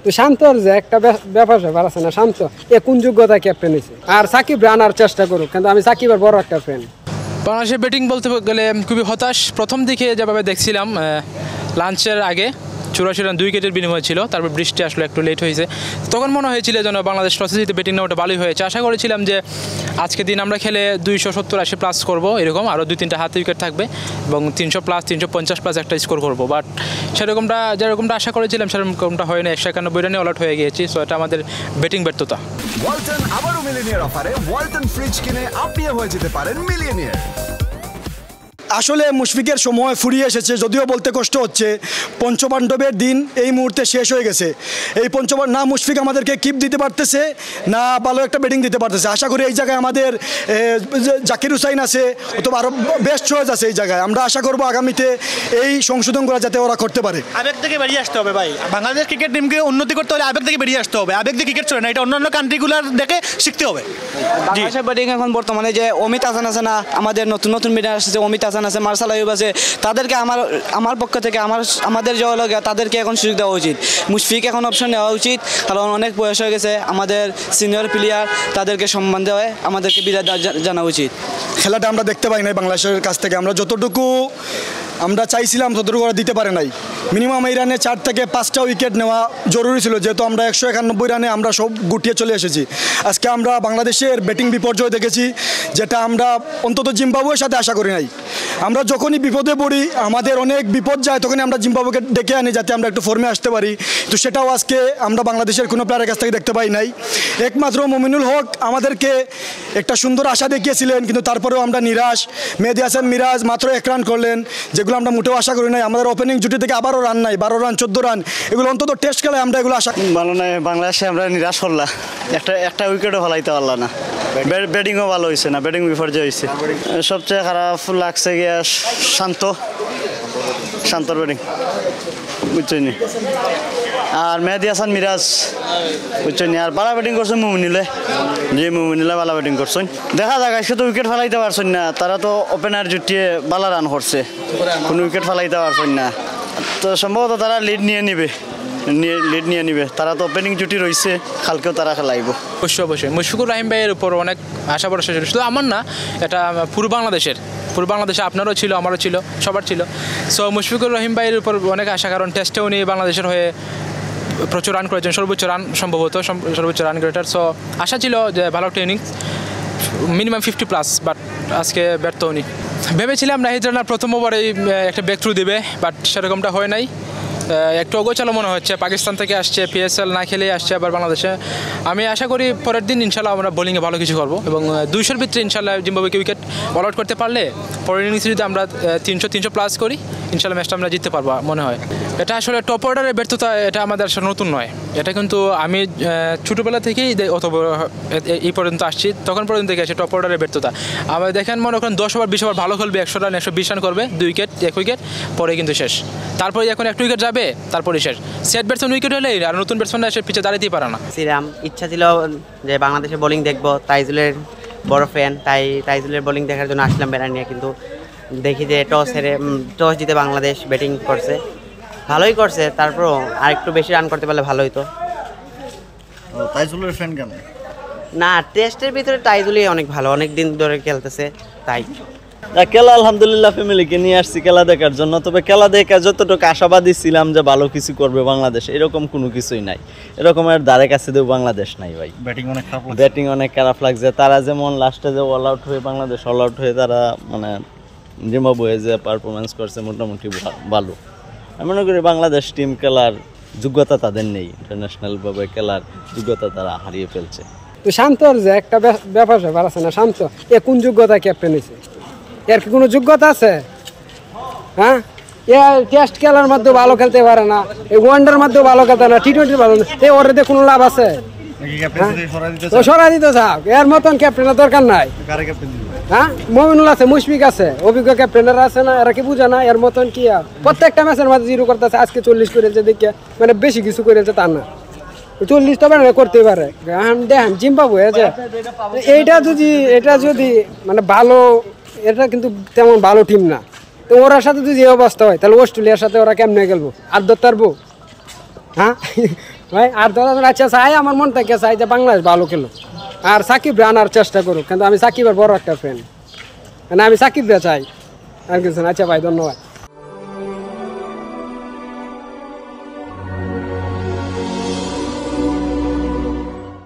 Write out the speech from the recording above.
তো শান্তর যে একটা ব্যাপার ব্যাপার আছে না, শান্ত এ কোন যোগ্যতা ক্যাপ্টেন হয়েছে। আর সাকিব আনার চেষ্টা করুক, কিন্তু আমি সাকিবের বড় একটা ফ্যান। বাংলাদেশের ব্যাটিং বলতে গেলে খুবই হতাশ। প্রথম দিকে যেভাবে দেখছিলাম লাঞ্চের আগে 84 রান 2 উইকেটের বিনিময় ছিল, তারপর বৃষ্টি আসলে একটু লেট হয়েছে। তখন মনে হয়েছিল যেন বাংলাদেশ টসে জিতে ব্যাটিং নেওয়াটা ভালোই হয়েছে। আশা করেছিলাম যে আজকে দিন আমরা খেলে 270-80 প্লাস করবো, এরকম আরও 2-3টা হাতে উইকেট থাকবে এবং 300 প্লাস 350 প্লাস একটা স্কোর করবো। বাট যেরকমটা আশা করেছিলাম সেরকমটা হয়নি। 191 রানে অল আউট হয়ে গিয়েছি। সো এটা আমাদের ব্যাটিং ব্যর্থতা। ওয়ালটন আবারও মিলিয়নিয়ার অফারে ওয়ালটন ফ্রিজ কিনে আপনিও হয়ে যেতে পারেন মিলিয়নিয়ার। আসলে মুশফিকের সময় ফুরিয়ে এসেছে, যদিও বলতে কষ্ট হচ্ছে। পঞ্চপাণ্ডবের দিন এই মুহূর্তে শেষ হয়ে গেছে। এই না মুশফিক আমাদেরকে কিপ দিতে পারতেছে, না ভালো একটা ব্যাটিং দিতে পারতেছে। আশা করি এই জায়গায় আমাদের জাকির হুসাইন আছে, অথবা আরও বেস্ট চয়েস আছে এই জায়গায়। আমরা আশা করবো আগামীতে এই সংশোধনগুলো যাতে ওরা করতে পারে। আবেগ থেকে বেরিয়ে আসতে হবে ভাই। বাংলাদেশ ক্রিকেট টিমকে উন্নতি করতে হলে আবেগ থেকে বেরিয়ে আসতে হবে। আবেগ দিয়ে ক্রিকেট চলে না, এটা অন্যান্য কান্ট্রিগুলোর দেখে শিখতে হবে। বাংলাদেশের ব্যাটিং এখন বর্তমানে যে অমিত হাসান আছে না, আমাদের নতুন নতুন ব্যাটার আসছে, অমিত হাসান আছে, মার্শাল আইয়ুব আছে, তাদেরকে আমার পক্ষ থেকে আমাদের যে হলো তাদেরকে এখন সুযোগ দেওয়া উচিত। মুশফিক এখন অপশন নেওয়া উচিত, কারণ অনেক বয়স হয়ে গেছে। আমাদের সিনিয়র প্লেয়ার, তাদেরকে সম্মান দেওয়া, আমাদেরকে বিদায় জানা উচিত। খেলাটা আমরা দেখতে পাই নাই বাংলাদেশের কাছ থেকে। আমরা যতটুকু আমরা চাইছিলাম ততটুকু ওরা দিতে পারে নাই। মিনিমাম এই রানে 4 থেকে 5টা উইকেট নেওয়া জরুরি ছিল, যেহেতু আমরা 191 রানে আমরা সব গুটিয়ে চলে এসেছি। আজকে আমরা বাংলাদেশের ব্যাটিং বিপর্যয় দেখেছি, যেটা আমরা অন্তত জিম্বাবুয়ের সাথে আশা করি নাই। আমরা যখনই বিপদে পড়ি, আমাদের অনেক বিপদ যায়, তখনই আমরা জিম্বাবুকে ডেকে আনি যাতে আমরা একটু ফর্মে আসতে পারি। তো সেটাও আজকে আমরা বাংলাদেশের কোনো প্লেয়ারের কাছ থেকে দেখতে পাই নাই। একমাত্র মুমিনুল হক আমাদেরকে একটা সুন্দর আশা দেখিয়েছিলেন, কিন্তু তারপরেও আমরা নিরাশ। মেহেদী হাসান মিরাজ মাত্র 1 রান করলেন, যেগুলো আমরা মোটেও আশা করি নাই। আমাদের ওপেনিং জুটি থেকে আবারও রান নাই, 12 রান 14 রান, এগুলো অন্তত টেস্ট খেলায় আমরা এগুলো আশা ভালো নয়। বাংলাদেশে আমরা নিরাশ করলাম, একটা উইকেটও ফেলাইতে পারলাম না। ব্যাটিংও ভালো হয়েছে না, ব্যাটিং বিপর্যয় হয়েছে। সবচেয়ে খারাপ লাগছে গিয়া শান্তর ব্যাটিং, বুঝছেন। আর মেহেদী হাসান মিরাজ, বুঝছেন। আর ভালো ব্যাটিং করছেন মুমিনুলে, ভালো ব্যাটিং করছেন। দেখা যাক, আজকে তো উইকেট ফেলাইতে পারছেন না। তারা তো ওপেনার জুটিয়ে ভালো রান করছে, কোনো উইকেট ফেলাইতে পারছেন না। তো সম্ভবত তারা লিড নিয়ে নিবে। তারা তো ওপেনিং জুটি রয়েছে, কালকেও তারা খেলাইব। অবশ্যই মুশফিকুর রহিম ভাইয়ের উপর অনেক আশা ভরসা ছিল, শুধু আমার না, এটা পুরো বাংলাদেশে আপনারও ছিল, আমারও ছিল, সবার ছিল। সো মুশফিকুর রহিম ভাইয়ের উপর অনেক আশা, কারণ টেস্টে উনি বাংলাদেশের হয়ে প্রচুর রান করেছেন, সর্বোচ্চ রান গ্রেটার। সো আশা ছিল যে ভালো ট্রেনিং, মিনিমাম 50 প্লাস, বাট আজকে ব্যর্থ উনি। ভেবেছিলাম নাহিদ রানার প্রথম ওভারেই একটা ব্রেক থ্রু দিবে, বাট সেরকমটা হয় নাই। একটু অগোছালো মনে হচ্ছে। পাকিস্তান থেকে আসছে, PSL না খেলেই আসছে আবার বাংলাদেশে। আমি আশা করি পরের দিন ইনশাল্লাহ আমরা বোলিংয়ে ভালো কিছু করবো এবং 200-র ভিতরে ইনশাল্লাহ জিম্বাবুয়েকে উইকেট অল আউট করতে পারলে পরের ইনিংসে যদি আমরা 300 প্লাস করি, ইনশাল্লাহ ম্যাচটা আমরা জিততে পারবো মনে হয়। এটা আসলে টপ অর্ডারের ব্যর্থতা, এটা আমাদের আসলে নতুন নয়। এটা কিন্তু আমি ছোটোবেলা থেকেই এই পর্যন্ত আসছি, তখন পর্যন্ত থেকে আসছে টপ অর্ডারের ব্যর্থতা। আবার দেখেন, মনে করেন 10 ওভার 20 ওভার ভালো খেলবে, 100 রান 120 রান করবে, 2 উইকেট 1 উইকেট, পরে কিন্তু শেষ। তারপরে এখন 1 উইকেট যাবে, তারপরে শেষ। সেট ব্যাটসম্যান উইকেট হলে আর নতুন ব্যাটসম্যান এসে পিছিয়ে দাঁড়াতেই পারে না। ইচ্ছা ছিল যে বাংলাদেশের বোলিং দেখবো, তাইজুলের বড় ফ্যান, তাই তাইজুলের বোলিং দেখার জন্য আসলাম ব্যাটার নিয়ে। কিন্তু দেখি যে টস জিতে বাংলাদেশ ব্যাটিং করছে, ভালোই করছে। তারপরও আর একটু বেশি রান করতে পারলে ভালো হতো। তাইজুলের ফ্যান কেন? না, টেস্টের ভিতরে তাইজুলই অনেক ভালো, অনেক দিন ধরে খেলতেছে তাই। খেলা আলহামদুলিল্লাহ ফ্যামিলিকে নিয়ে আসছি খেলা দেখার জন্য। তবে খেলা দেখে যতটুকু আশাবাদী ছিলাম যে ভালো কিছু করবে বাংলাদেশ, এরকম কোনো কিছুই নাই। এরকমের ধারে কাছে দেব বাংলাদেশ নাই ভাই। ব্যাটিং অনেক খারাপ লাগছে। তারা যেমন লাস্টে যে অল আউট হয়ে বাংলাদেশ অল আউট হয়ে তারা মানে জিম্বাবুয়ে যে পারফরমেন্স করছে মোটামুটি ভালো। আমি মনে করি বাংলাদেশ টিম খেলার যোগ্যতা তাদের নেই, ইন্টারন্যাশনালভাবে খেলার যোগ্যতা তারা হারিয়ে ফেলছে। তো শান্তর যে একটা ব্যাপার আছে না, শান্ত এ কোন যোগ্যতা ক্যাপ্টেন হয়েছে? এর কি কোনো যোগ্যতা আছে? হ্যাঁ, টেস্ট খেলার মধ্যে ভালো খেলতে পারে না, এই ওয়ানডার মধ্যেও ভালো খেলতে না, T20 ভালো না, এই ওর কোনো লাভ আছে? সরাই দিতে থাক, এর মতন ক্যাপ্টেনের দরকার নাই। হ্যাঁ, মমিনুল আছে, মুশফিক আছে, অভিজ্ঞ ক্যাপ্টেনেরা আছে না, এরা কি বুঝে না এর মতন কি? আর প্রত্যেকটা ম্যাচের মধ্যে 0 করতেছে, আজকে 40 করেছে, দেখে মানে বেশি কিছু করেছে তা না, 40 তো করতে পারে। দেখেন জিম্বাবুয়ে যে এটা যদি মানে ভালো, এটা কিন্তু তেমন ভালো টিম না। তো ওরার সাথে যদি এই অবস্থা হয়, তাহলে অস্ট্রেলিয়ার সাথে ওরা কেমনে খেলবো? আর ধরতে পারবো? হ্যাঁ, ভাই আর 10 আচ্ছা চাই আমার মন থেকে চাই যে বাংলাদেশ ভালো খেলো আর সাকিব আনার চেষ্টা করুক, কিন্তু আমি সাকিবের বড় একটা ফ্যান, মানে আমি সাকিব চাই আর কিছু না। আচ্ছা ভাই ধন্যবাদ।